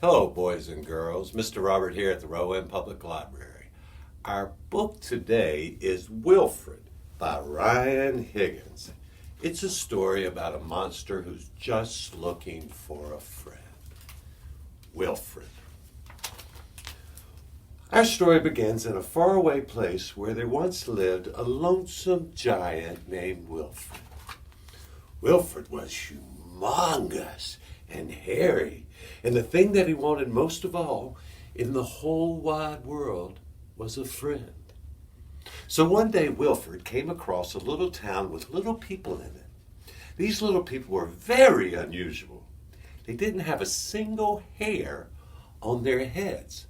Hello, boys and girls. Mr. Robert here at the Rowan Public Library. Our book today is Wilfred by Ryan Higgins. It's a story about a monster who's just looking for a friend. Wilfred. Our story begins in a faraway place where there once lived a lonesome giant named Wilfred. Wilfred was humongous and hairy, and the thing that he wanted most of all in the whole wide world was a friend. So one day Wilfred came across a little town with little people in it. These little people were very unusual. They didn't have a single hair on their heads,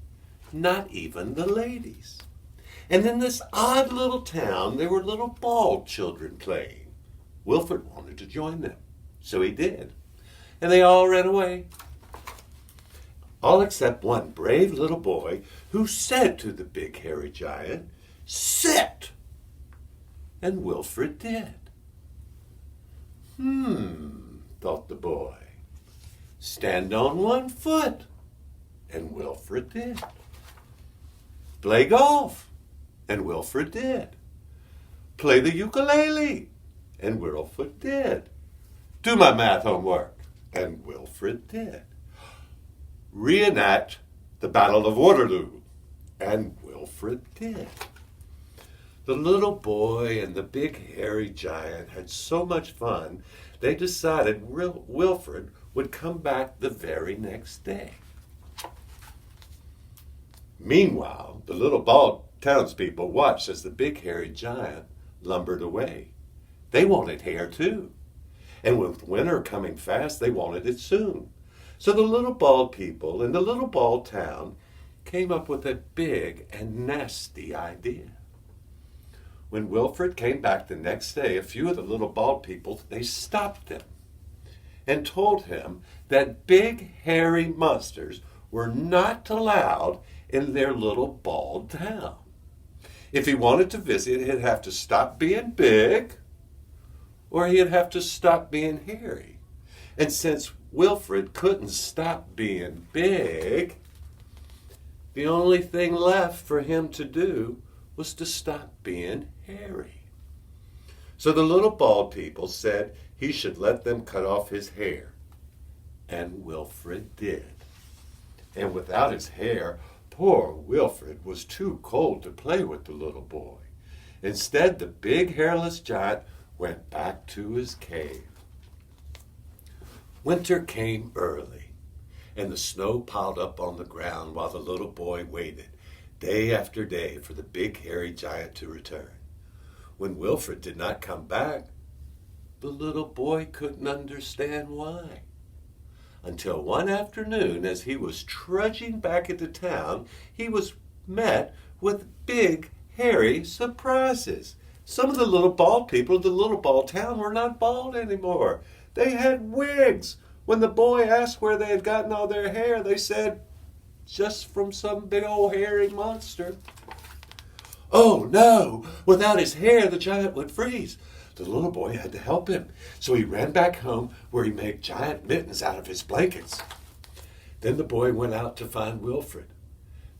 not even the ladies. And in this odd little town, there were little bald children playing. Wilfred wanted to join them, so he did. And they all ran away. All except one brave little boy who said to the big hairy giant, "Sit!" And Wilfred did. Thought the boy. "Stand on one foot." And Wilfred did. "Play golf." And Wilfred did. "Play the ukulele." And Wilfred did. "Do my math homework." And Wilfred did. "Reenact the Battle of Waterloo." And Wilfred did. The little boy and the big hairy giant had so much fun, they decided Wilfred would come back the very next day. Meanwhile, the little bald townspeople watched as the big hairy giant lumbered away. They wanted hair too. And with winter coming fast, they wanted it soon. So the little bald people in the little bald town came up with a big and nasty idea. When Wilfred came back the next day, a few of the little bald people, they stopped him and told him that big hairy monsters were not allowed in their little bald town. If he wanted to visit, he'd have to stop being big, or he'd have to stop being hairy. And since Wilfred couldn't stop being big, the only thing left for him to do was to stop being hairy. So the little bald people said he should let them cut off his hair. And Wilfred did. And without his hair, poor Wilfred was too cold to play with the little boy. Instead, the big hairless giant went back to his cave. Winter came early, and the snow piled up on the ground while the little boy waited, day after day, for the big hairy giant to return. When Wilfred did not come back, the little boy couldn't understand why. Until one afternoon, as he was trudging back into town, he was met with big, hairy surprises. Some of the little bald people of the little bald town were not bald anymore. They had wigs. When the boy asked where they had gotten all their hair, they said, "Just from some big old hairy monster." Oh no! Without his hair, the giant would freeze. The little boy had to help him, so he ran back home where he made giant mittens out of his blankets. Then the boy went out to find Wilfred.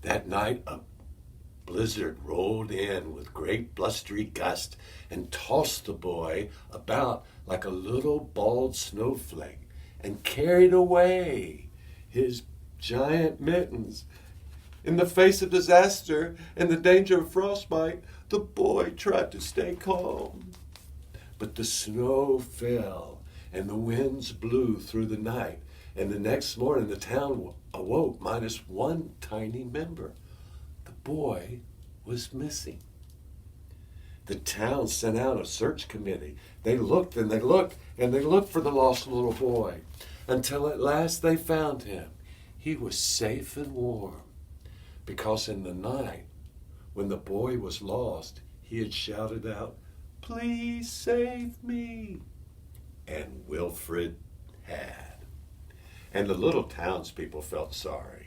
That night, a blizzard rolled in with great blustery gusts and tossed the boy about like a little bald snowflake and carried away his giant mittens. In the face of disaster and the danger of frostbite, the boy tried to stay calm. But the snow fell and the winds blew through the night, and the next morning the town awoke minus one tiny member. The boy was missing. The town sent out a search committee. They looked and they looked and they looked for the lost little boy until at last they found him. He was safe and warm because in the night when the boy was lost, he had shouted out, "Please save me." And Wilfred had. And the little townspeople felt sorry.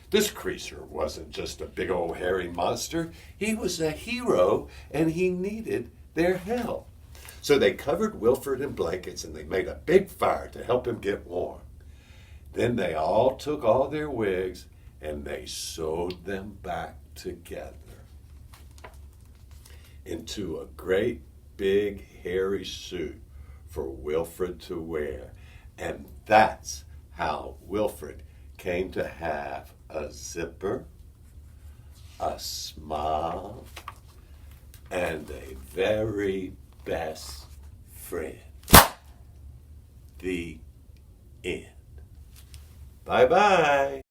This creature wasn't just a big old hairy monster. He was a hero, and he needed their help. So they covered Wilfred in blankets, and they made a big fire to help him get warm. Then they all took all their wigs and they sewed them back together into a great big hairy suit for Wilfred to wear. And that's how Wilfred came to have a zipper, a smile, and a very best friend. The end. Bye-bye.